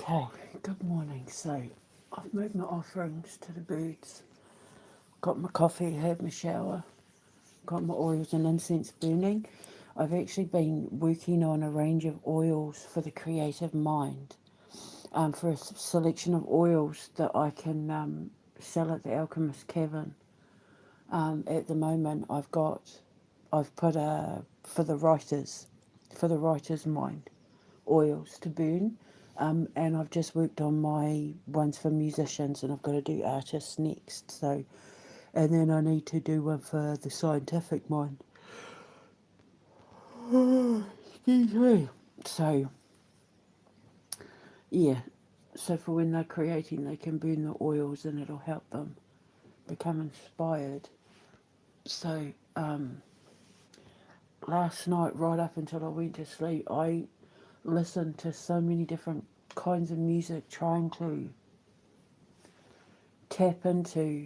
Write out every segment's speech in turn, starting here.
Okay, good morning. So, I've moved my offerings to the birds, got my coffee, had my shower, got my oils and incense burning. I've actually been working on a range of oils for the creative mind, for a selection of oils that I can sell at the Alchemist Cavern. At the moment, I've put for the writer's mind, oils to burn. And I've just worked on my ones for musicians, and I've got to do artists next. So, and then I need to do one for the scientific mind. Excuse me. So, yeah. So for when they're creating, they can burn the oils, and it'll help them become inspired. So, last night, right up until I went to sleep, I listened to so many different kinds of music, trying to tap into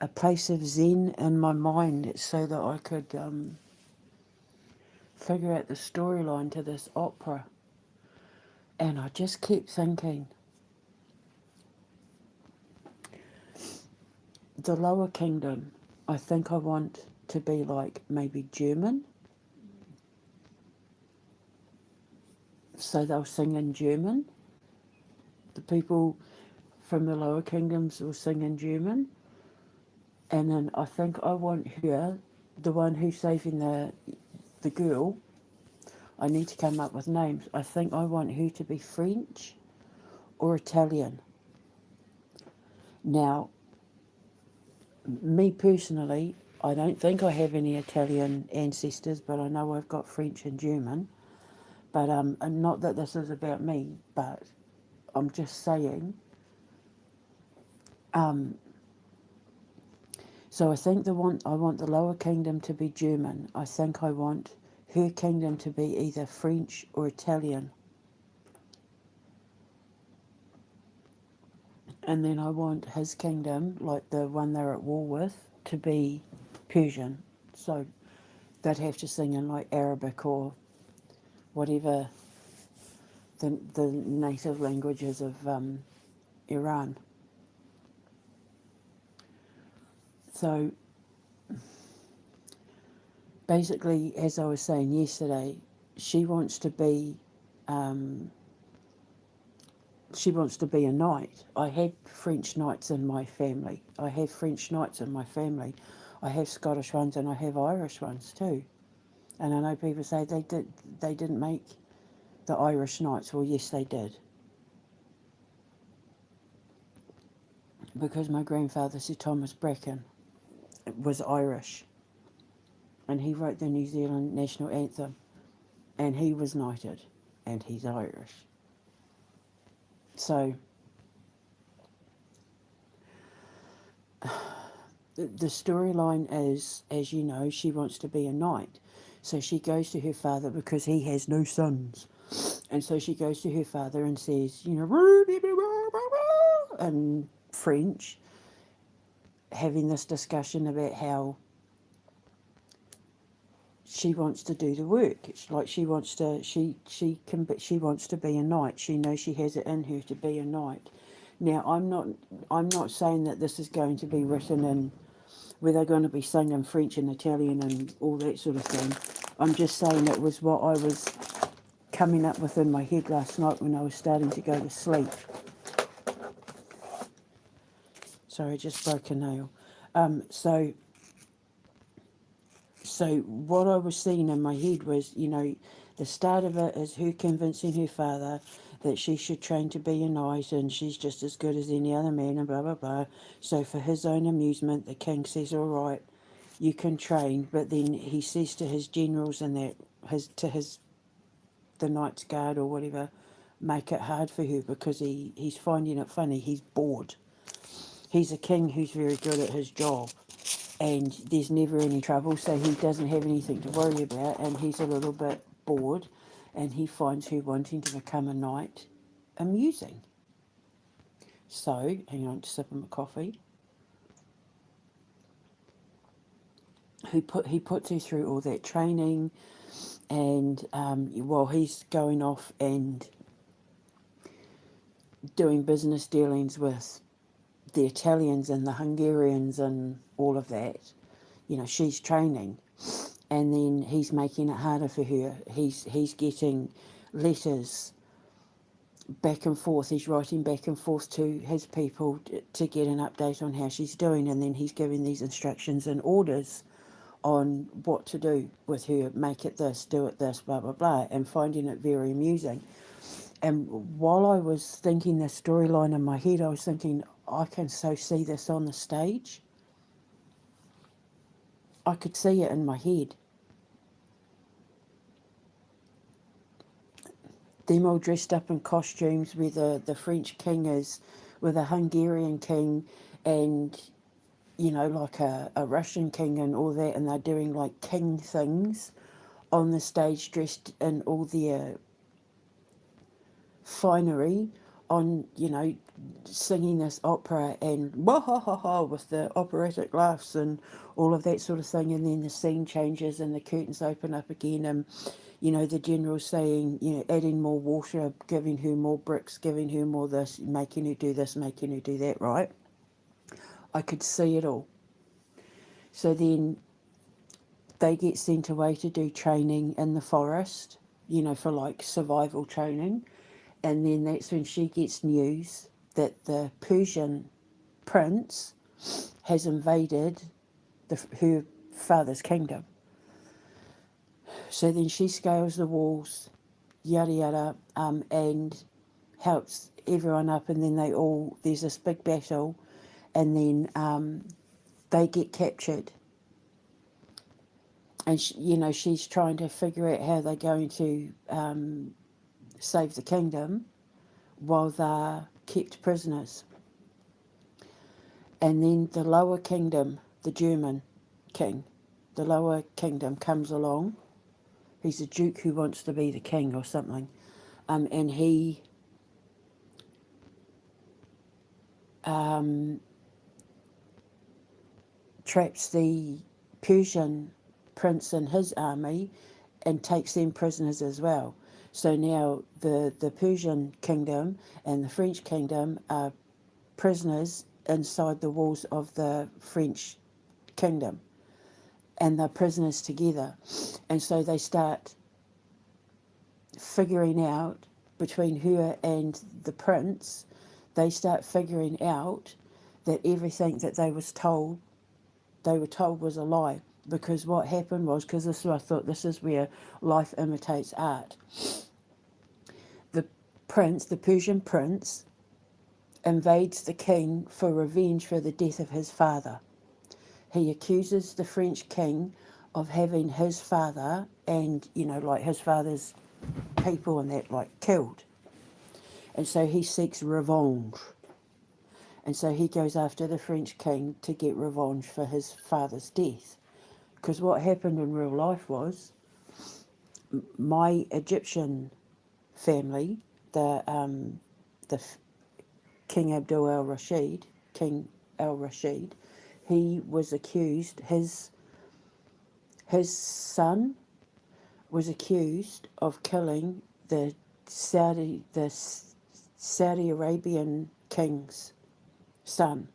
a place of zen in my mind so that I could figure out the storyline to this opera. And I just kept thinking, the lower kingdom, I think I want to be like maybe German. So they'll sing in German. The people from the lower kingdoms will sing in German. And then I think I want her, the one who's saving the girl, I need to come up with names. I think I want her to be French or Italian. Now, me personally, I don't think I have any Italian ancestors, but I know I've got French and German. But and not that this is about me, but I'm just saying. Um, so I want the lower kingdom to be German. I think I want her kingdom to be either French or Italian, and then I want his kingdom, like the one they're at war with, to be Persian. So they'd have to sing in like Arabic or whatever the native languages of Iran. So basically, as I was saying yesterday, she wants to be um, she wants to be a knight. I have French knights in my family. I have French knights in my family. I have Scottish ones and I have Irish ones too. And I know people say they didn't make the Irish knights. Well, yes, they did, because my grandfather, Sir Thomas Bracken, was Irish, and he wrote the New Zealand national anthem, and he was knighted, and he's Irish. So the storyline is, as you know, she wants to be a knight. So she goes to her father because he has no sons. And so she goes to her father and says, you know, in French, having this discussion about how she wants to do the work. It's like she wants to she wants to be a knight. She knows she has it in her to be a knight. Now I'm not saying that this is going to be written in where they're going to be singing French and Italian and all that sort of thing. I'm just saying it was what I was coming up with in my head last night when I was starting to go to sleep. Sorry, I just broke a nail. So what I was seeing in my head was, you know, the start of it is her convincing her father that she should train to be a knight and she's just as good as any other man and blah, blah, blah. So for his own amusement, the king says, all right, you can train. But then he says to his generals and the Knight's Guard or whatever, make it hard for her because he's finding it funny. He's bored. He's a king who's very good at his job, and there's never any trouble, so he doesn't have anything to worry about, and he's a little bit bored, and he finds her wanting to become a knight amusing. So, hang on, just sipping my coffee. He puts her through all that training, and while he's going off and doing business dealings with the Italians and the Hungarians and all of that, she's training, and then he's making it harder for her. He's getting letters back and forth. He's writing back and forth to his people to get an update on how she's doing, and then he's giving these instructions and orders on what to do with her. Make it this, do it this, blah blah blah, and finding it very amusing. And while I was thinking the storyline in my head, I was thinking, I can so see this on the stage. I could see it in my head. Them all dressed up in costumes, where the French king is with a Hungarian king and, like a Russian king and all that, and they're doing like king things on the stage, dressed in all their finery, on, singing this opera and wah ha ha ha with the operatic laughs and all of that sort of thing. And then the scene changes and the curtains open up again, and the general saying, adding more water, giving her more bricks, giving her more this, making her do this, making her do that, right? I could see it all. So then they get sent away to do training in the forest, for like survival training. And then that's when she gets news that the Persian prince has invaded her father's kingdom. So then she scales the walls, yada yada, and helps everyone up, and then there's this big battle, and then they get captured. And she's trying to figure out how they're going to save the kingdom while they're kept prisoners. And then the lower kingdom, the German king, the lower kingdom comes along. He's a duke who wants to be the king or something. And he traps the Persian prince and his army and takes them prisoners as well. So now the Persian kingdom and the French kingdom are prisoners inside the walls of the French kingdom, and they're prisoners together. And so they start figuring out, between her and the prince, they start figuring out that everything that they were told was a lie. Because what happened was, because I thought this is where life imitates art. The Persian prince, invades the king for revenge for the death of his father. He accuses the French king of having his father and, like his father's people and that, like, killed. And so he seeks revenge. And so he goes after the French king to get revenge for his father's death. Because what happened in real life was, my Egyptian family, the King Abdul al-Rashid, King al-Rashid, he was accused, his son was accused of killing the Saudi Arabian king's son.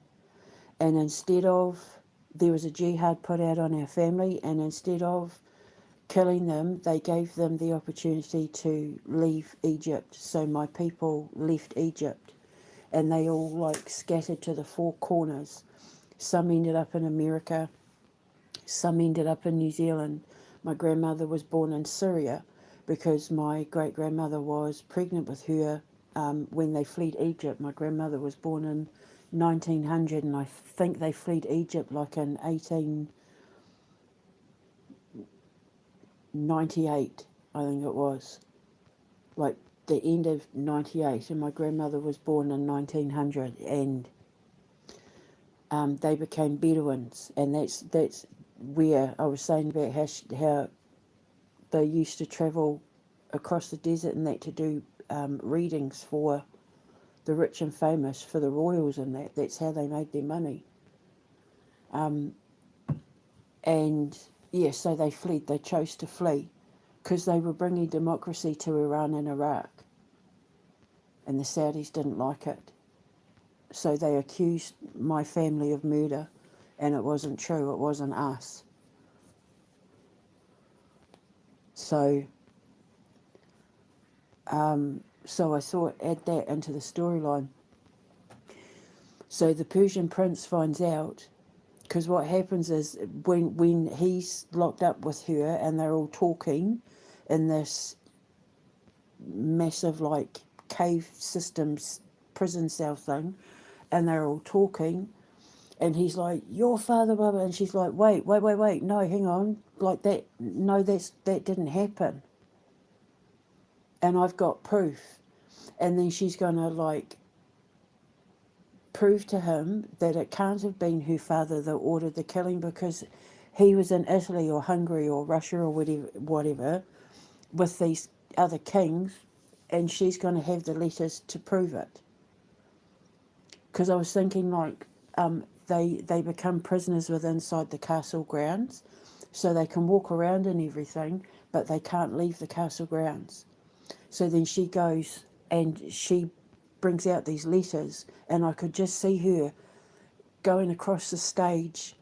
And instead of, there was a jihad put out on our family, and instead of killing them, they gave them the opportunity to leave Egypt. So my people left Egypt, and they all like scattered to the four corners. Some ended up in America, some ended up in New Zealand. My grandmother was born in Syria because my great-grandmother was pregnant with her when they fled Egypt. My grandmother was born in 1900, and I think they fled Egypt like in 1898, I think it was. Like the end of 98, and my grandmother was born in 1900, and they became Bedouins, and that's where I was saying about how they used to travel across the desert and that to do readings for the rich and famous, for the royals and that. That's how they made their money. And yeah, so they fled. They chose to flee because they were bringing democracy to Iran and Iraq, and the Saudis didn't like it. So they accused my family of murder, and it wasn't true, it wasn't us. So, so I thought, add that into the storyline. So the Persian prince finds out, because what happens is when he's locked up with her and they're all talking in this massive like cave systems prison cell thing, and they're all talking, and he's like, your father, blah, blah, and she's like, wait, no, hang on, like that, no, that didn't happen, and I've got proof. And then she's gonna like prove to him that it can't have been her father that ordered the killing, because he was in Italy or Hungary or Russia or whatever with these other kings, and she's going to have the letters to prove it. Because I was thinking, like, they become prisoners within inside the castle grounds, so they can walk around and everything, but they can't leave the castle grounds. So then she goes and she brings out these letters, and I could just see her going across the stage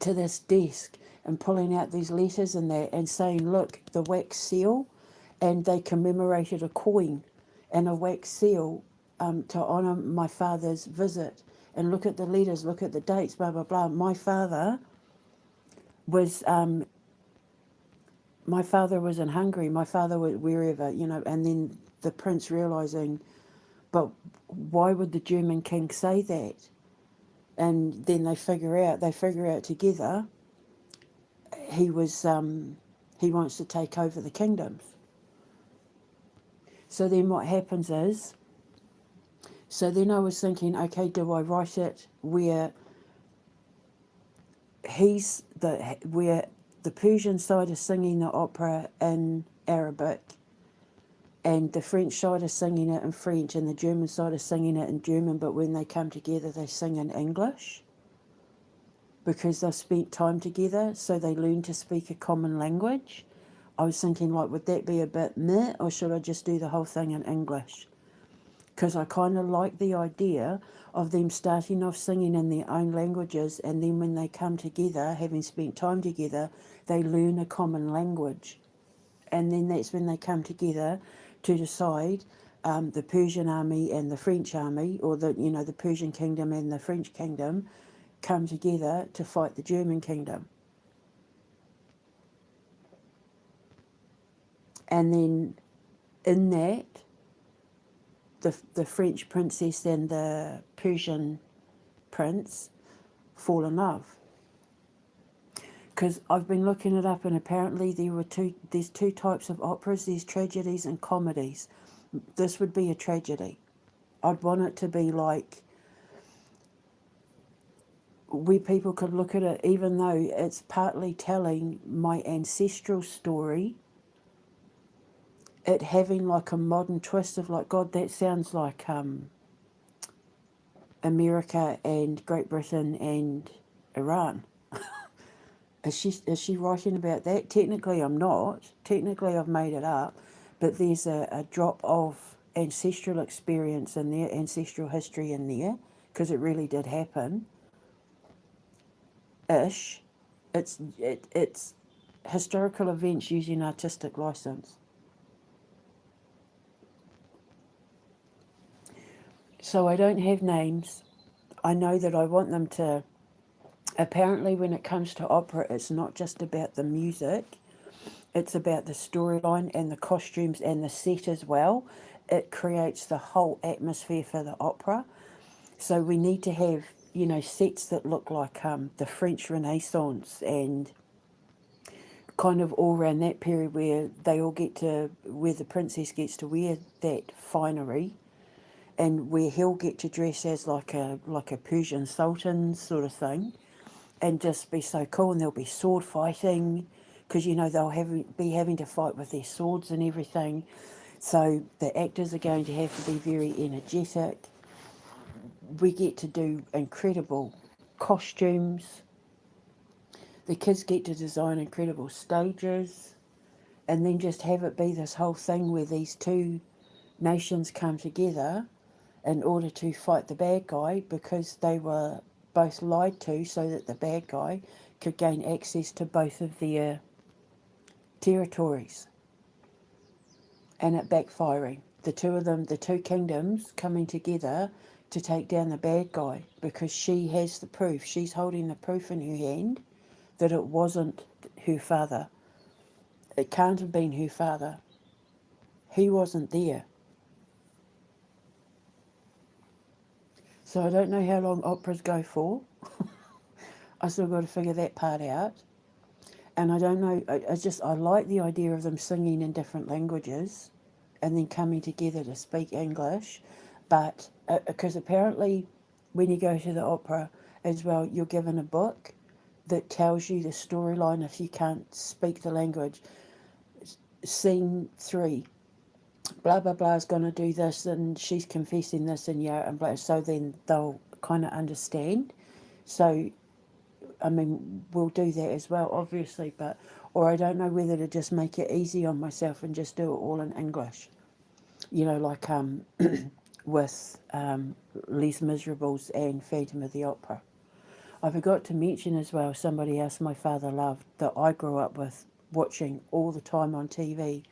to this desk and pulling out these letters and that and saying, look, the wax seal, and they commemorated a coin and a wax seal to honour my father's visit. And look at the letters, look at the dates, blah, blah, blah. My father was in Hungary, my father was wherever, you know, and then the prince realising, but why would the German king say that? And then they figure out together he wants to take over the kingdoms. So then what happens is, so then I was thinking, okay, do I write it where where the Persian side is singing the opera in Arabic, and the French side is singing it in French, and the German side is singing it in German, but when they come together they sing in English, because they've spent time together, so they learn to speak a common language. I was thinking, like, would that be a bit meh, or should I just do the whole thing in English? Because I kind of like the idea of them starting off singing in their own languages, and then when they come together, having spent time together, they learn a common language. And then that's when they come together to decide the Persian army and the French army, or the Persian kingdom and the French kingdom, come together to fight the German kingdom. And then in that, the French princess and the Persian prince fall in love. Because I've been looking it up, and apparently there's two types of operas. There's tragedies and comedies. This would be a tragedy. I'd want it to be like where people could look at it, even though it's partly telling my ancestral story, it having like a modern twist of like, God, that sounds like America and Great Britain and Iran. Is she writing about that? Technically I'm not. Technically I've made it up. But there's a drop of ancestral experience in there, ancestral history in there, because it really did happen. Ish. It's historical events using artistic license. So I don't have names. I know that I want them to... Apparently when it comes to opera, it's not just about the music. It's about the storyline and the costumes and the set as well. It creates the whole atmosphere for the opera. So we need to have, sets that look like the French Renaissance, and kind of all around that period where where the princess gets to wear that finery, and where he'll get to dress as like a Persian sultan sort of thing, and just be so cool. And there'll be sword fighting, because they'll be having to fight with their swords and everything. So the actors are going to have to be very energetic. We get to do incredible costumes. The kids get to design incredible stages. and then just have it be this whole thing where these two nations come together in order to fight the bad guy because they were both lied to so that the bad guy could gain access to both of their territories, and it backfiring. The two of them, the two kingdoms coming together to take down the bad guy because she has the proof. She's holding the proof in her hand that it wasn't her father. It can't have been her father. He wasn't there. So I don't know how long operas go for. I still got to figure that part out. And I don't know, I like the idea of them singing in different languages and then coming together to speak English. But because apparently when you go to the opera as well, you're given a book that tells you the storyline if you can't speak the language. Scene 3, blah, blah, blah is going to do this and she's confessing this and yeah, and blah. So then they'll kind of understand. So I mean, we'll do that as well, obviously, but, or I don't know whether to just make it easy on myself and just do it all in English. You know, like with Les Miserables and Phantom of the Opera. I forgot to mention as well, somebody else my father loved that I grew up with watching all the time on TV.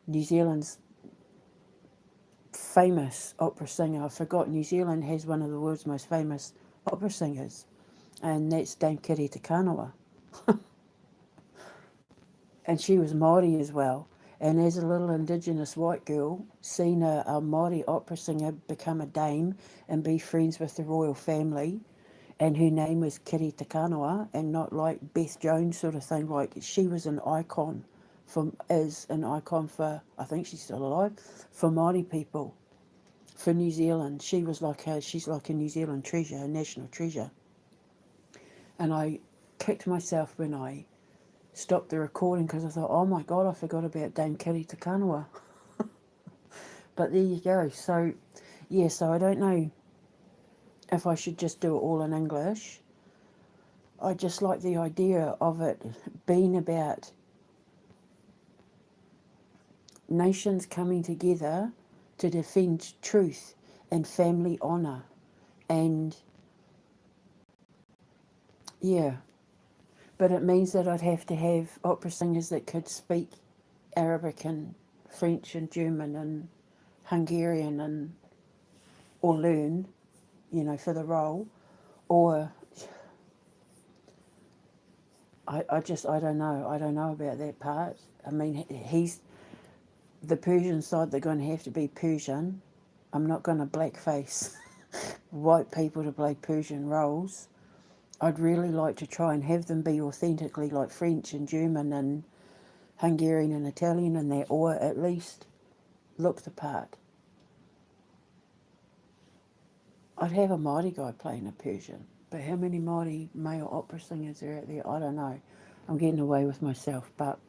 New Zealand's famous opera singer. I forgot, New Zealand has one of the world's most famous opera singers, and that's Dame Kiri Te Kanawa. And she was Māori as well. And as a little Indigenous white girl, seeing a Māori opera singer become a dame and be friends with the royal family, and her name was Kiri Te Kanawa, and not like Beth Jones sort of thing. Like she was an icon, is an icon for, I think she's still alive, for Māori people, for New Zealand. She's like a New Zealand treasure, a national treasure. And I kicked myself when I stopped the recording because I thought, oh my God, I forgot about Dame Kiri Te Kanawa. But there you go. So, yeah, so I don't know if I should just do it all in English. I just like the idea of it being about nations coming together to defend truth and family honour. And, yeah, but it means that I'd have to have opera singers that could speak Arabic and French and German and Hungarian and or learn, you know, for the role, or I don't know. I don't know about that part. I mean, he's the Persian side. They're going to have to be Persian. I'm not going to blackface white people to play Persian roles. I'd really like to try and have them be authentically like French and German and Hungarian and Italian and that, or at least look the part. I'd have a Māori guy playing a Persian, but how many Māori male opera singers are out there? I don't know. I'm getting away with myself, but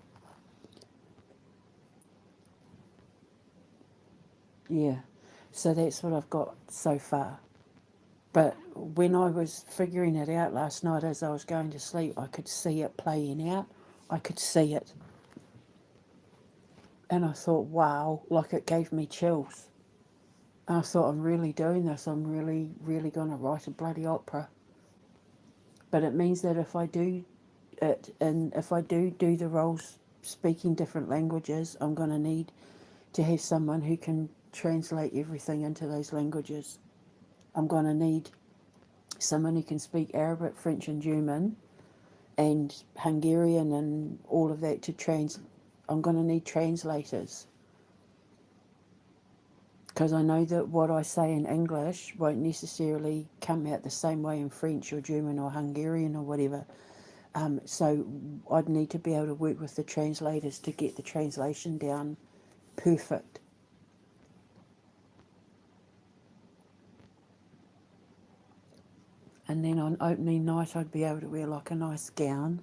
yeah. So that's what I've got so far. But when I was figuring it out last night as I was going to sleep, I could see it playing out. I could see it. And I thought, wow, like it gave me chills. And I thought, I'm really doing this. I'm really, really going to write a bloody opera. But it means that if I do it, and if I do the roles speaking different languages, I'm going to need to have someone who can translate everything into those languages. I'm going to need someone who can speak Arabic, French and German and Hungarian and all of that to I'm going to need translators. Because I know that what I say in English won't necessarily come out the same way in French or German or Hungarian or whatever. So I'd need to be able to work with the translators to get the translation down perfect. And then on opening night, I'd be able to wear like a nice gown,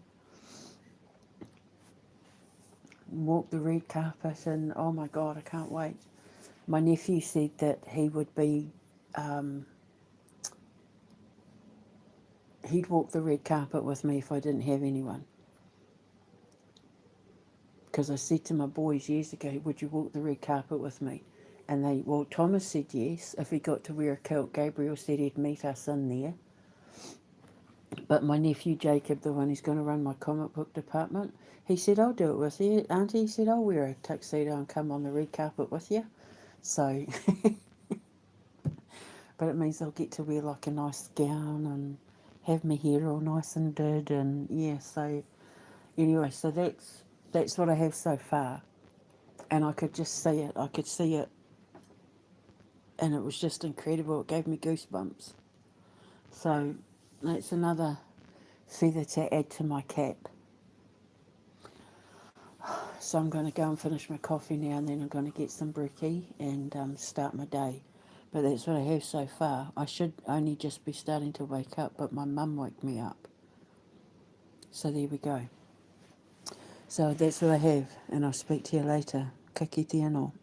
walk the red carpet, and oh my God, I can't wait. My nephew said that he would be, he'd walk the red carpet with me if I didn't have anyone. because I said to my boys years ago, would you walk the red carpet with me? And Thomas said yes. If he got to wear a kilt, Gabriel said he'd meet us in there. But my nephew Jacob, the one who's going to run my comic book department, he said, I'll do it with you. Auntie, he said, I'll wear a tuxedo and come on the red carpet with you. So, but it means I'll get to wear like a nice gown and have my hair all nice and did. And yeah, so anyway, so that's what I have so far. And I could just see it. I could see it. And it was just incredible. It gave me goosebumps. So that's another feather to add to my cap. So I'm going to go and finish my coffee now, and then I'm going to get some brekkie and start my day. But that's what I have so far. I should only just be starting to wake up, but my mum woke me up. So there we go. So that's what I have, and I'll speak to you later. Ka kite anō.